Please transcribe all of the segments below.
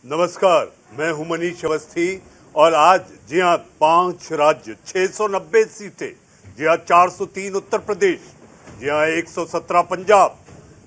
नमस्कार, मैं हूं मनीष अवस्थी और आज जी हाँ 5 राज्य, 690 सीटें, जी हाँ 403 उत्तर प्रदेश, जी हाँ 117 पंजाब,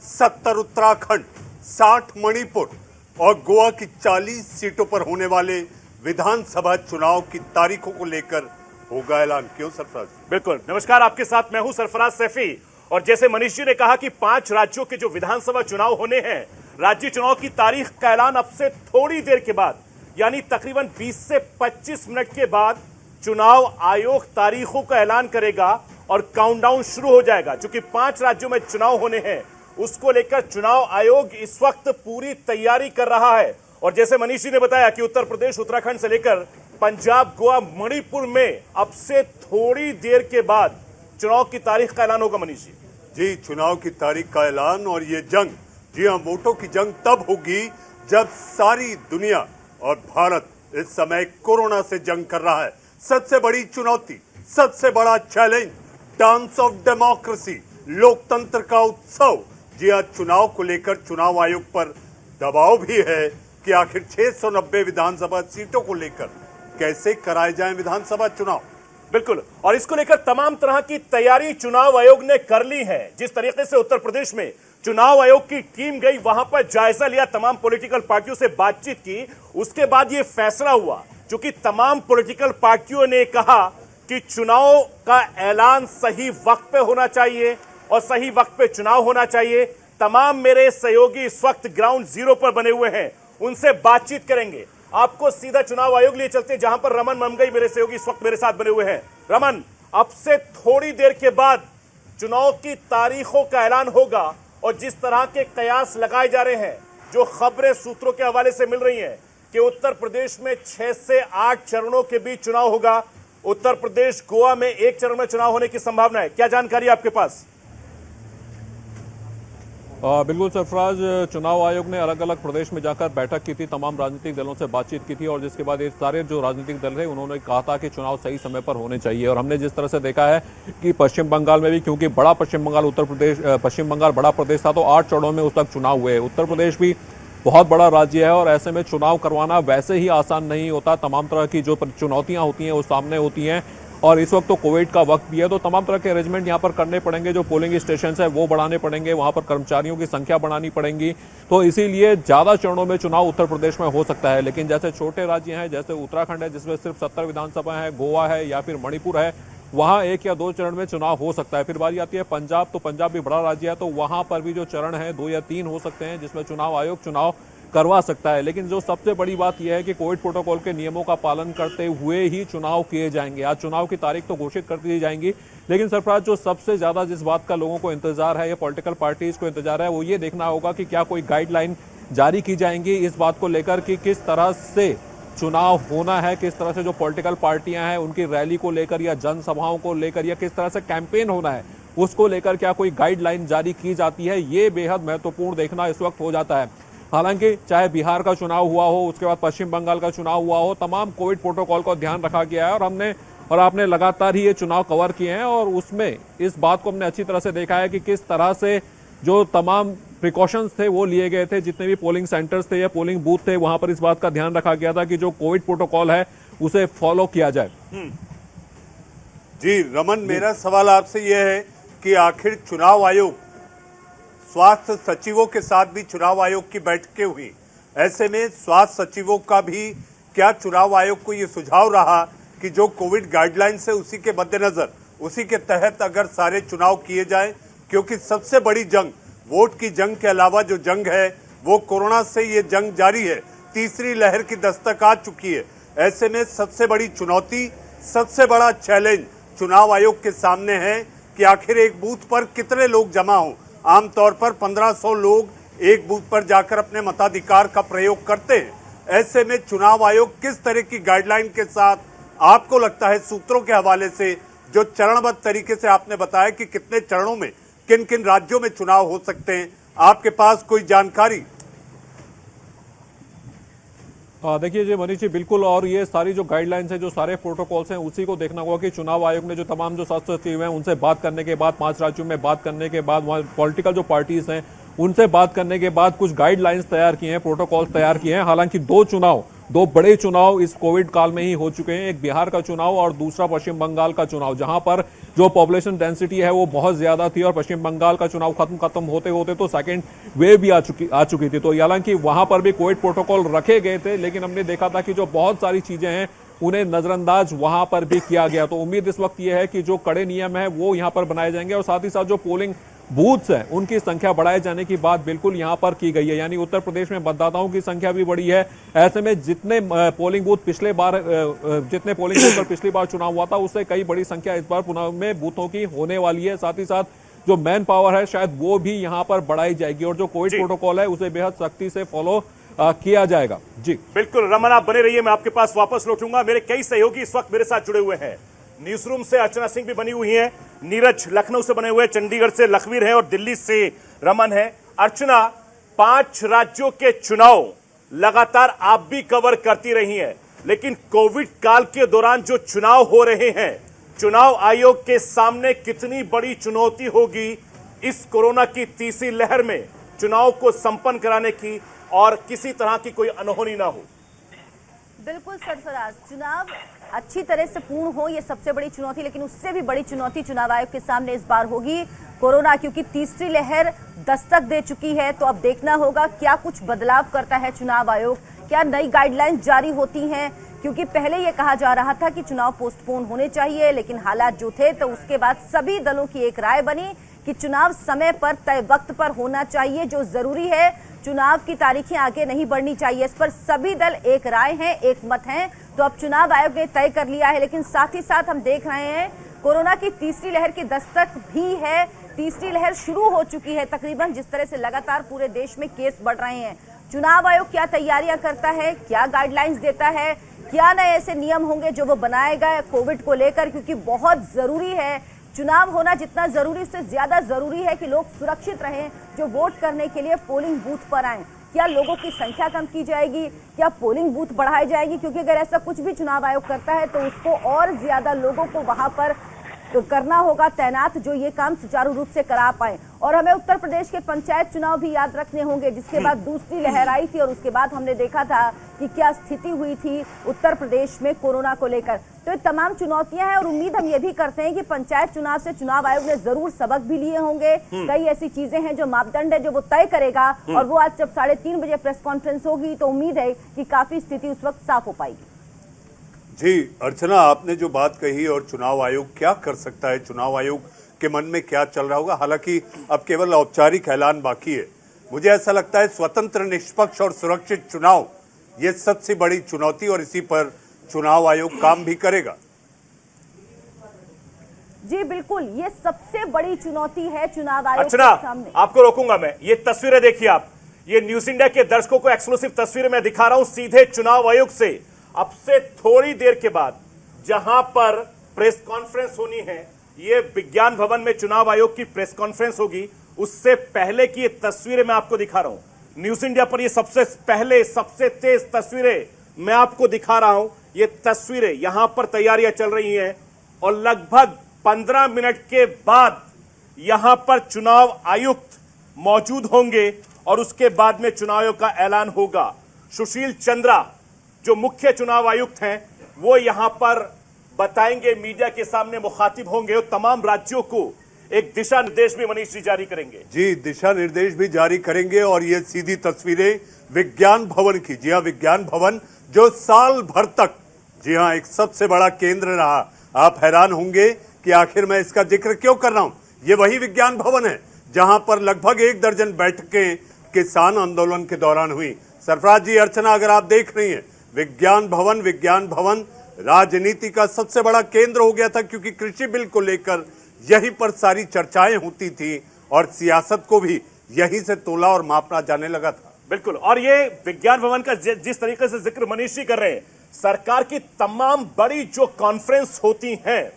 70 उत्तराखंड, 60 मणिपुर और गोवा की 40 सीटों पर होने वाले विधानसभा चुनाव की तारीखों को लेकर होगा ऐलान। क्यों सरफराज? बिल्कुल। नमस्कार, आपके साथ मैं हूं सरफराज सैफी। और जैसे मनीष जी ने कहा कि 5 राज्यों के जो विधानसभा चुनाव होने हैं, राज्य चुनाव की तारीख का ऐलान अब से थोड़ी देर के बाद, यानी तकरीबन 20 से 25 मिनट के बाद चुनाव आयोग तारीखों का ऐलान करेगा और काउंटडाउन शुरू हो जाएगा। चूंकि 5 राज्यों में चुनाव होने हैं, उसको लेकर चुनाव आयोग इस वक्त पूरी तैयारी कर रहा है। और जैसे मनीष जी ने बताया कि उत्तर प्रदेश, उत्तराखंड से लेकर पंजाब, गोवा, मणिपुर में अब से थोड़ी देर के बाद चुनाव की तारीख का ऐलान होगा। मनीष जी, जी, चुनाव की तारीख का ऐलान और ये जंग, जी हाँ, वोटों की जंग तब होगी जब सारी दुनिया और भारत इस समय कोरोना से जंग कर रहा है। सबसे बड़ी चुनौती, सबसे बड़ा चैलेंज, डांस ऑफ डेमोक्रेसी, लोकतंत्र का उत्सव। जी हाँ, चुनाव को लेकर चुनाव आयोग पर दबाव भी है कि आखिर 690 विधानसभा सीटों को लेकर कैसे कराए जाएं विधानसभा चुनाव। बिल्कुल। और इसको लेकर तमाम तरह की तैयारी चुनाव आयोग ने कर ली है। जिस तरीके से उत्तर प्रदेश में चुनाव आयोग की टीम गई, वहां पर जायजा लिया, तमाम पॉलिटिकल पार्टियों से बातचीत की, उसके बाद यह फैसला हुआ। क्योंकि तमाम पॉलिटिकल पार्टियों ने कहा कि चुनाव का ऐलान सही वक्त पे होना चाहिए और सही वक्त पे चुनाव होना चाहिए। तमाम मेरे सहयोगी इस वक्त ग्राउंड जीरो पर बने हुए हैं, उनसे बातचीत करेंगे। आपको सीधा चुनाव आयोग लिए चलते हैं, जहां पर रमन ममगई मेरे सहयोगी इस वक्त मेरे साथ बने हुए हैं। रमन, अब से थोड़ी देर के बाद चुनाव की तारीखों का ऐलान होगा और जिस तरह के कयास लगाए जा रहे हैं, जो खबरें सूत्रों के हवाले से मिल रही हैं कि उत्तर प्रदेश में 6 से 8 चरणों के बीच चुनाव होगा। उत्तर प्रदेश, गोवा में 1 चरण में चुनाव होने की संभावना है। क्या जानकारी आपके पास? बिल्कुल सरफराज, चुनाव आयोग ने अलग अलग प्रदेश में जाकर बैठक की थी, तमाम राजनीतिक दलों से बातचीत की थी और जिसके बाद ये सारे जो राजनीतिक दल थे उन्होंने कहा था कि चुनाव सही समय पर होने चाहिए। और हमने जिस तरह से देखा है कि पश्चिम बंगाल में भी, क्योंकि बड़ा पश्चिम बंगाल उत्तर प्रदेश, पश्चिम बंगाल बड़ा प्रदेश था, तो 8 चरणों में उस तक चुनाव हुए। उत्तर प्रदेश भी बहुत बड़ा राज्य है और ऐसे में चुनाव करवाना वैसे ही आसान नहीं होता। तमाम तरह की जो चुनौतियां होती हैं वो सामने होती हैं और इस वक्त तो कोविड का वक्त भी है, तो तमाम तरह के अरेंजमेंट यहाँ पर करने पड़ेंगे। जो पोलिंग स्टेशन है वो बढ़ाने पड़ेंगे, वहाँ पर कर्मचारियों की संख्या बढ़ानी पड़ेगी। तो इसीलिए ज़्यादा चरणों में चुनाव उत्तर प्रदेश में हो सकता है। लेकिन जैसे छोटे राज्य हैं, जैसे उत्तराखंड है जिसमें सिर्फ 70 विधानसभा है, गोवा है या फिर मणिपुर है, वहाँ 1 या 2 चरण में चुनाव हो सकता है। फिर बारी आती है पंजाब, तो पंजाब भी बड़ा राज्य है, तो वहाँ पर भी जो चरण है 2 या 3 हो सकते हैं जिसमें चुनाव आयोग चुनाव करवा सकता है। लेकिन जो सबसे बड़ी बात यह है कि कोविड प्रोटोकॉल के नियमों का पालन करते हुए ही चुनाव किए जाएंगे। आज चुनाव की तारीख तो घोषित कर दी जाएंगी, लेकिन सरफराज, जो सबसे ज्यादा जिस बात का लोगों को इंतजार है या पॉलिटिकल पार्टीज को इंतजार है, वो ये देखना होगा कि क्या कोई गाइडलाइन जारी की जाएंगी इस बात को लेकर कि किस तरह से चुनाव होना है, किस तरह से जो पॉलिटिकल पार्टियां हैं उनकी रैली को लेकर या जनसभाओं को लेकर या किस तरह से कैंपेन होना है, उसको लेकर क्या कोई गाइडलाइन जारी की जाती है। ये बेहद महत्वपूर्ण देखना इस वक्त हो जाता है। हालांकि चाहे बिहार का चुनाव हुआ हो, उसके बाद पश्चिम बंगाल का चुनाव हुआ हो, तमाम कोविड प्रोटोकॉल का ध्यान रखा गया है और आपने लगातार ही ये चुनाव कवर किए हैं और उसमें इस बात को हमने अच्छी तरह से देखा है कि किस तरह से जो तमाम प्रिकॉशंस थे वो लिए गए थे। जितने भी पोलिंग सेंटर्स थे या पोलिंग बूथ थे, वहां पर इस बात का ध्यान रखा गया था कि जो कोविड प्रोटोकॉल है उसे फॉलो किया जाए। जी रमन, मेरा सवाल आपसे यह है कि आखिर चुनाव आयोग, स्वास्थ्य सचिवों के साथ भी चुनाव आयोग की बैठकें हुई, ऐसे में स्वास्थ्य सचिवों का भी क्या चुनाव आयोग को यह सुझाव रहा कि जो कोविड गाइडलाइंस है उसी के मद्देनजर, उसी के तहत अगर सारे चुनाव किए जाएं? क्योंकि सबसे बड़ी जंग, वोट की जंग के अलावा जो जंग है वो कोरोना से ये जंग जारी है, तीसरी लहर की दस्तक आ चुकी है। ऐसे में सबसे बड़ी चुनौती, सबसे बड़ा चैलेंज चुनाव आयोग के सामने है कि आखिर एक बूथ पर कितने लोग जमा हों। आमतौर पर 1500 लोग एक बूथ पर जाकर अपने मताधिकार का प्रयोग करते हैं। ऐसे में चुनाव आयोग किस तरह की गाइडलाइन के साथ, आपको लगता है सूत्रों के हवाले से जो चरणबद्ध तरीके से आपने बताया कि कितने चरणों में किन किन राज्यों में चुनाव हो सकते हैं, आपके पास कोई जानकारी? देखिए जी मनीष जी, बिल्कुल। और ये सारी जो गाइडलाइंस है, जो सारे प्रोटोकॉल्स हैं, उसी को देखना होगा कि चुनाव आयोग ने जो तमाम जो स्वास्थ्य सचिव हैं उनसे बात करने के बाद, 5 राज्यों में बात करने के बाद, वहाँ पॉलिटिकल जो पार्टीज हैं उनसे बात करने के बाद कुछ गाइडलाइंस तैयार किए हैं, प्रोटोकॉल तैयार किए हैं। हालांकि दो बड़े चुनाव इस कोविड काल में ही हो चुके हैं, एक बिहार का चुनाव और दूसरा पश्चिम बंगाल का चुनाव, जहां पर जो पॉपुलेशन डेंसिटी है वो बहुत ज्यादा थी और पश्चिम बंगाल का चुनाव खत्म होते होते तो सेकेंड वेव भी आ चुकी थी। तो हालांकि वहां पर भी कोविड प्रोटोकॉल रखे गए थे, लेकिन हमने देखा था कि जो बहुत सारी चीजें हैं उन्हें नजरअंदाज वहां पर भी किया गया। तो उम्मीद इस वक्त यह है कि जो कड़े नियम है वो यहां पर बनाए जाएंगे और साथ ही साथ जो पोलिंग बूथ्स हैं उनकी संख्या बढ़ाए जाने की बात बिल्कुल यहां पर की गई है। यानी उत्तर प्रदेश में मतदाताओं की संख्या भी बढ़ी है। ऐसे में जितने पोलिंग बूथ पिछले बार पर पिछली बार चुनाव हुआ था उससे कई बड़ी संख्या इस बार पुनः में बूथों की होने वाली है। साथ ही साथ जो मैन पावर है शायद वो भी यहां पर बढ़ाई जाएगी और जो कोविड प्रोटोकॉल है उसे बेहद सख्ती से फॉलो किया जाएगा। जी बिल्कुल रमन, आप बने रहिए, मैं आपके पास वापस लौटूंगा। मेरे कई सहयोगी इस वक्त मेरे साथ जुड़े हुए हैं। न्यूज रूम से अर्चना सिंह भी बनी हुई है, नीरज लखनऊ से बने हुए, चंडीगढ़ से लखवीर है और दिल्ली से रमन है। अर्चना, 5 राज्यों के चुनाव लगातार आप भी कवर करती रही हैं, लेकिन कोविड काल के दौरान जो चुनाव हो रहे हैं, चुनाव आयोग के सामने कितनी बड़ी चुनौती होगी इस कोरोना की तीसरी लहर में चुनाव को संपन्न कराने की और किसी तरह की कोई अनहोनी ना हो। बिल्कुल सरफराज, चुनाव अच्छी तरह से पूर्ण हो ये सबसे बड़ी चुनौती, लेकिन उससे भी बड़ी चुनौती चुनाव आयोग के सामने इस बार होगी कोरोना, क्योंकि तीसरी लहर दस्तक दे चुकी है। तो अब देखना होगा क्या कुछ बदलाव करता है चुनाव आयोग, क्या नई गाइडलाइंस जारी होती हैं, क्योंकि पहले ये कहा जा रहा था कि चुनाव पोस्टपोन होने चाहिए, लेकिन हालात जो थे तो उसके बाद सभी दलों की एक राय बनी कि चुनाव समय पर तय वक्त पर होना चाहिए, जो जरूरी है चुनाव की तारीखें आगे नहीं बढ़नी चाहिए। इस पर सभी दल एक राय हैं, एक मत हैं। तो अब चुनाव आयोग ने तय कर लिया है, लेकिन साथ ही साथ हम देख रहे हैं कोरोना की तीसरी लहर की दस्तक भी है। तीसरी लहर शुरू हो चुकी है तकरीबन, जिस तरह से लगातार पूरे देश में केस बढ़ रहे हैं। चुनाव आयोग क्या तैयारियां करता है, क्या गाइडलाइंस देता है, क्या नए ऐसे नियम होंगे जो वो बनाएगा कोविड को लेकर, क्योंकि बहुत जरूरी है चुनाव होना, जितना जरूरी उससे ज्यादा जरूरी है कि लोग सुरक्षित रहें जो वोट करने के लिए पोलिंग बूथ पर आए। क्या लोगों की संख्या कम की जाएगी, क्या पोलिंग बूथ बढ़ाई जाएगी, क्योंकि अगर ऐसा कुछ भी चुनाव आयोग करता है तो उसको और ज्यादा लोगों को वहां पर करना होगा तैनात, जो ये काम सुचारू रूप से करा पाए। और हमें उत्तर प्रदेश के पंचायत चुनाव भी याद रखने होंगे, जिसके बाद दूसरी लहर आई थी और उसके बाद हमने देखा था कि क्या स्थिति हुई थी उत्तर प्रदेश में कोरोना को लेकर। तो ये तमाम चुनौतियां हैं और उम्मीद हम ये भी करते हैं कि पंचायत चुनाव से चुनाव आयोग ने जरूर सबक भी लिए होंगे। कई ऐसी चीजें हैं जो मापदंड है जो वो तय करेगा, और वो आज जब 3:30 बजे प्रेस कॉन्फ्रेंस होगी तो उम्मीद है कि काफी स्थिति उस वक्त साफ हो पाएगी। जी अर्चना, आपने जो बात कही और चुनाव आयोग क्या कर सकता है, चुनाव आयोग के मन में क्या चल रहा होगा, हालांकि अब केवल औपचारिक ऐलान बाकी है। मुझे ऐसा लगता है स्वतंत्र, निष्पक्ष और सुरक्षित चुनाव ये सबसे बड़ी चुनौती, और इसी पर चुनाव आयोग काम भी करेगा। जी बिल्कुल, ये सबसे बड़ी चुनौती है चुनाव आयोग के सामने। आपको रोकूंगा मैं, ये तस्वीरें देखिए आप, ये न्यूज इंडिया के दर्शकों को एक्सक्लूसिव तस्वीरें मैं दिखा रहा हूं सीधे चुनाव आयोग से। अब से थोड़ी देर के बाद जहां पर प्रेस कॉन्फ्रेंस होनी है, ये विज्ञान भवन में चुनाव आयोग की प्रेस कॉन्फ्रेंस होगी, उससे पहले की ये तस्वीरें मैं आपको दिखा रहा हूं। न्यूज इंडिया पर ये सबसे पहले सबसे तेज तस्वीरें मैं आपको दिखा रहा हूं। ये तस्वीरें, यहां पर तैयारियां चल रही हैं और लगभग 15 मिनट के बाद यहां पर चुनाव आयुक्त मौजूद होंगे और उसके बाद में चुनाव आयोग का ऐलान होगा। सुशील चंद्रा जो मुख्य चुनाव आयुक्त हैं वो यहां पर बताएंगे, मीडिया के सामने मुखातिब होंगे और तमाम राज्यों को एक दिशा निर्देश भी मनीष जी जारी करेंगे। जी, दिशा निर्देश भी जारी करेंगे। और ये सीधी तस्वीरें विज्ञान भवन की। जी हाँ, विज्ञान भवन जो साल भर तक, जी हाँ, एक सबसे बड़ा केंद्र रहा। आप हैरान होंगे कि आखिर मैं इसका जिक्र क्यों कर रहा हूं। ये वही विज्ञान भवन है जहां पर लगभग 1 दर्जन बैठकें किसान आंदोलन के दौरान हुई। सरफराज जी, अर्चना, अगर आप देख रही हैं, विज्ञान भवन राजनीति का सबसे बड़ा केंद्र हो गया था, क्योंकि कृषि बिल को लेकर यहीं पर सारी चर्चाएं होती थी और सियासत को भी यहीं से तोला और मापना जाने लगा था। बिल्कुल, और ये विज्ञान भवन का जिस तरीके से जिक्र मनीष जी कर रहे हैं, सरकार की तमाम बड़ी जो कॉन्फ्रेंस होती हैं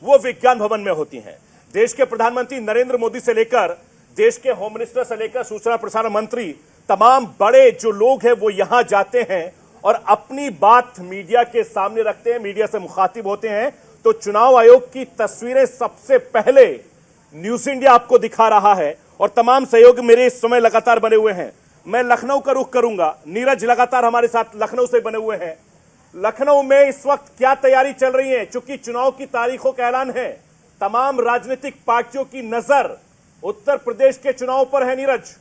वो विज्ञान भवन में होती हैं। देश के प्रधानमंत्री नरेंद्र मोदी से लेकर देश के होम मिनिस्टर से लेकर सूचना प्रसारण मंत्री, तमाम बड़े जो लोग हैं वो यहां जाते हैं और अपनी बात मीडिया के सामने रखते हैं, मीडिया से मुखातिब होते हैं। तो चुनाव आयोग की तस्वीरें सबसे पहले न्यूज इंडिया आपको दिखा रहा है और तमाम सहयोगी मेरे इस समय लगातार बने हुए हैं। मैं लखनऊ का रुख करूंगा, नीरज लगातार हमारे साथ लखनऊ से बने हुए हैं। लखनऊ में इस वक्त क्या तैयारी चल रही है? चूंकि चुनाव की तारीखों का ऐलान है, तमाम राजनीतिक पार्टियों की नजर उत्तर प्रदेश के चुनाव पर है। नीरज,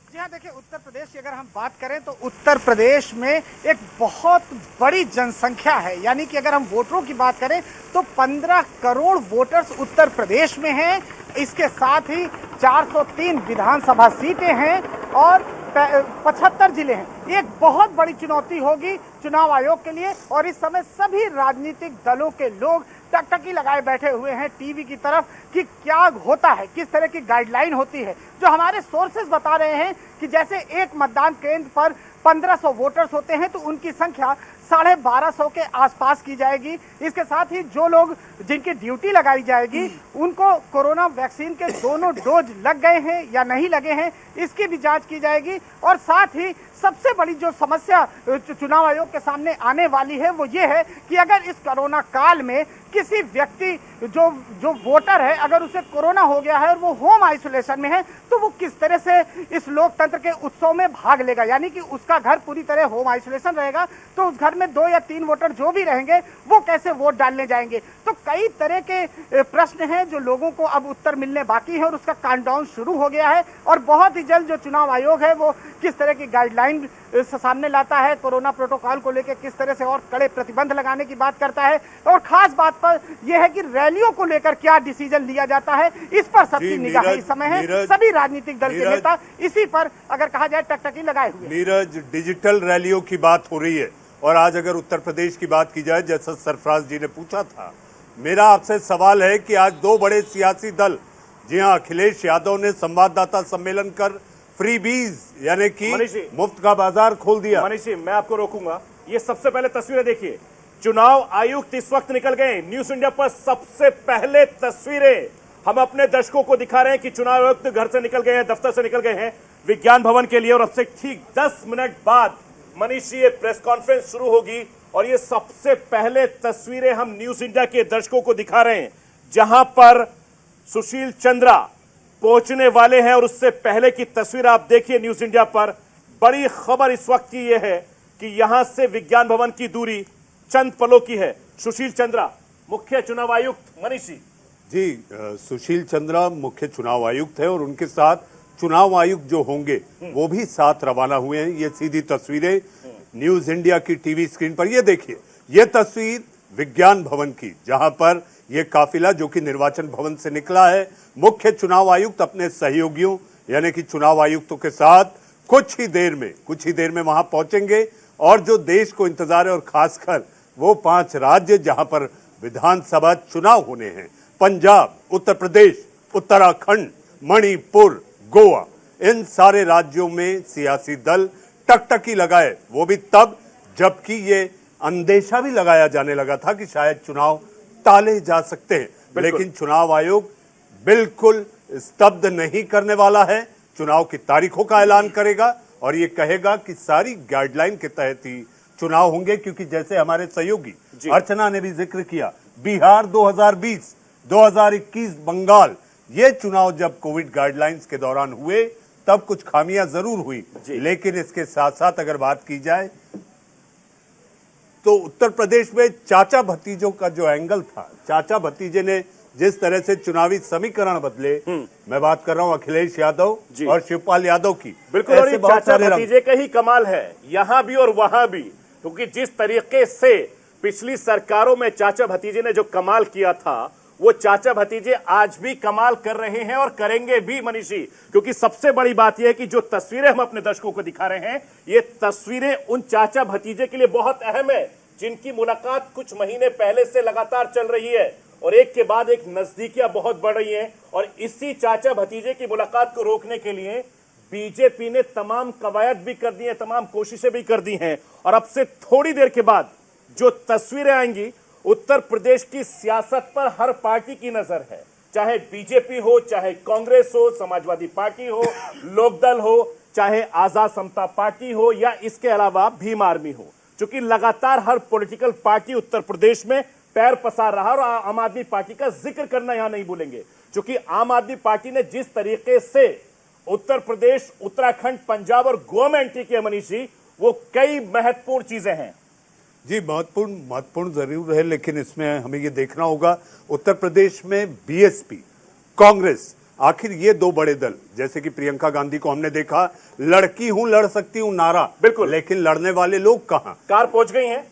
जी हाँ, देखिए उत्तर प्रदेश की अगर हम बात करें तो उत्तर प्रदेश में एक बहुत बड़ी जनसंख्या है। यानी कि अगर हम वोटरों की बात करें तो 15 करोड़ वोटर्स उत्तर प्रदेश में हैं। इसके साथ ही 403 विधानसभा सीटें हैं और 75 जिले हैं। एक बहुत बड़ी चुनौती होगी चुनाव आयोग के लिए और इस समय सभी राजनीतिक दलों के लोग टकटकी लगाए बैठे हुए हैं टीवी की तरफ कि क्या होता है, किस तरह की गाइडलाइन होती है। जो हमारे सोर्सेज बता रहे हैं कि जैसे एक मतदान केंद्र पर 1500 वोटर्स होते हैं तो उनकी संख्या 1250 के आसपास की जाएगी। इसके साथ ही जो लोग जिनकी ड्यूटी लगाई जाएगी उनको कोरोना वैक्सीन के दोनों डोज लग गए हैं या नहीं लगे हैं, इसकी भी जांच की जाएगी। और साथ ही सबसे बड़ी जो समस्या चुनाव आयोग के सामने आने वाली है वो ये है कि अगर इस कोरोना काल में किसी व्यक्ति जो वोटर है अगर उसे कोरोना हो गया है और वो होम आइसोलेशन में है तो वो किस तरह से इस लोकतंत्र के उत्सव में भाग लेगा। यानी कि उसका घर पूरी तरह होम आइसोलेशन रहेगा तो उस घर में 2 या 3 वोटर जो भी रहेंगे वो कैसे वोट डालने जाएंगे। तो कई तरह के प्रश्न हैं जो लोगों को अब उत्तर मिलने बाकी है और उसका काउंटडाउन शुरू हो गया है। और बहुत ही जल्द जो चुनाव आयोग है वो किस तरह की गाइडलाइन सामने लाता है, कोरोना प्रोटोकॉल को लेकर किस तरह से और कड़े प्रतिबंध लगाने की बात करता है और खास बात पर यह है कि रैलियों को लेकर क्या डिसीजन लिया जाता है, इस पर सबकी निगाह इस समय है। सभी राजनीतिक दल के नेता इसी पर अगर कहा जाए टकटकी लगाए हुए। नीरज, डिजिटल रैलियों की बात हो रही है और आज अगर उत्तर प्रदेश की बात की जाए, जैसा सरफराज जी ने पूछा था, मेरा आपसे सवाल है कि आज 2 बड़े सियासी दल, जी हाँ, अखिलेश यादव ने संवाददाता सम्मेलन कर फ्रीबीज यानी कि मुफ्त का बाजार खोल दिया। मनीष जी, मैं आपको रोकूंगा। ये सबसे पहले तस्वीरें देखिए, चुनाव आयुक्त इस वक्त निकल गए। न्यूज इंडिया पर सबसे पहले तस्वीरें हम अपने दर्शकों को दिखा रहे हैं कि चुनाव आयुक्त घर से निकल गए हैं, दफ्तर से निकल गए हैं विज्ञान भवन के लिए और अब से ठीक 10 मिनट बाद मनीष जी ये प्रेस कॉन्फ्रेंस शुरू होगी और ये सबसे पहले तस्वीरें हम न्यूज इंडिया के दर्शकों को दिखा रहे हैं जहां पर सुशील चंद्रा पहुंचने वाले हैं। और उससे पहले की तस्वीर आप देखिए न्यूज इंडिया पर। बड़ी खबर इस वक्त की यह है कि यहां से विज्ञान भवन की दूरी चंद पलों की है। सुशील चंद्रा मुख्य चुनाव आयुक्त। मनीष जी, सुशील चंद्रा मुख्य चुनाव आयुक्त है और उनके साथ चुनाव आयुक्त जो होंगे वो भी साथ रवाना हुए हैं। ये सीधी तस्वीरें न्यूज इंडिया की टीवी स्क्रीन पर ये देखिए। ये तस्वीर विज्ञान भवन की, जहां पर यह काफिला जो कि निर्वाचन भवन से निकला है, मुख्य चुनाव आयुक्त अपने सहयोगियों यानी कि चुनाव आयुक्तों के साथ कुछ ही देर में वहां पहुंचेंगे। और जो देश को इंतजार है और खासकर वो 5 राज्य जहां पर विधानसभा चुनाव होने हैं, पंजाब, उत्तर प्रदेश, उत्तराखंड, मणिपुर, गोवा, इन सारे राज्यों में सियासी दल टकटकी लगाए। वो भी तब जबकि ये अंदेशा भी लगाया जाने लगा था कि शायद चुनाव टाले जा सकते हैं। लेकिन चुनाव आयोग बिल्कुल स्तब्ध नहीं करने वाला है। चुनाव की तारीखों का ऐलान करेगा और ये कहेगा कि सारी गाइडलाइन के तहत ही चुनाव होंगे। क्योंकि जैसे हमारे सहयोगी अर्चना ने भी जिक्र किया, बिहार 2020, 2021 बंगाल, ये चुनाव जब कोविड गाइडलाइंस के दौरान हुए तब कुछ खामियां जरूर हुई। लेकिन इसके साथ साथ अगर बात की जाए तो उत्तर प्रदेश में चाचा भतीजों का जो एंगल था, चाचा भतीजे ने जिस तरह से चुनावी समीकरण बदले, मैं बात कर रहा हूं अखिलेश यादव और शिवपाल यादव की। बिल्कुल, और ये चाचा भतीजे का ही कमाल है यहां भी और वहां भी। क्योंकि जिस तरीके से पिछली सरकारों में चाचा भतीजे ने जो कमाल किया था वो चाचा भतीजे आज भी कमाल कर रहे हैं और करेंगे भी मनीषी। क्योंकि सबसे बड़ी बात यह है कि जो तस्वीरें हम अपने दर्शकों को दिखा रहे हैं, ये तस्वीरें उन चाचा भतीजे के लिए बहुत अहम है जिनकी मुलाकात कुछ महीने पहले से लगातार चल रही है और एक के बाद एक नजदीकियां बहुत बढ़ रही हैं। और इसी चाचा भतीजे की मुलाकात को रोकने के लिए बीजेपी ने तमाम कवायद भी कर दी है, तमाम कोशिशें भी कर दी हैं। और अब से थोड़ी देर के बाद जो तस्वीरें आएंगी, उत्तर प्रदेश की सियासत पर हर पार्टी की नजर है, चाहे बीजेपी हो, चाहे कांग्रेस हो, समाजवादी पार्टी हो, लोकदल हो, चाहे आजाद समता पार्टी हो या इसके अलावा भीम आर्मी हो। क्योंकि लगातार हर पॉलिटिकल पार्टी उत्तर प्रदेश में पैर पसार रहा और आम आदमी पार्टी का जिक्र करना यहां नहीं भूलेंगे, क्योंकि आम आदमी पार्टी ने जिस तरीके से उत्तर प्रदेश, उत्तराखंड, पंजाब और गोवा में एंट्री की है मनीष जी, वो कई महत्वपूर्ण चीजें हैं। जी, महत्वपूर्ण जरूर है, लेकिन इसमें हमें ये देखना होगा उत्तर प्रदेश में बीएसपी, कांग्रेस, आखिर ये दो बड़े दल, जैसे कि प्रियंका गांधी को हमने देखा लड़की हूं लड़ सकती हूं नारा, बिल्कुल, लेकिन लड़ने वाले लोग कहां? कार पहुंच गई हैं,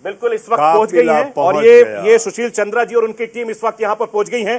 बिल्कुल इस वक्त पहुंच गई हैं, और ये सुशील चंद्रा जी और उनकी टीम इस वक्त यहां पर पहुंच गई हैं।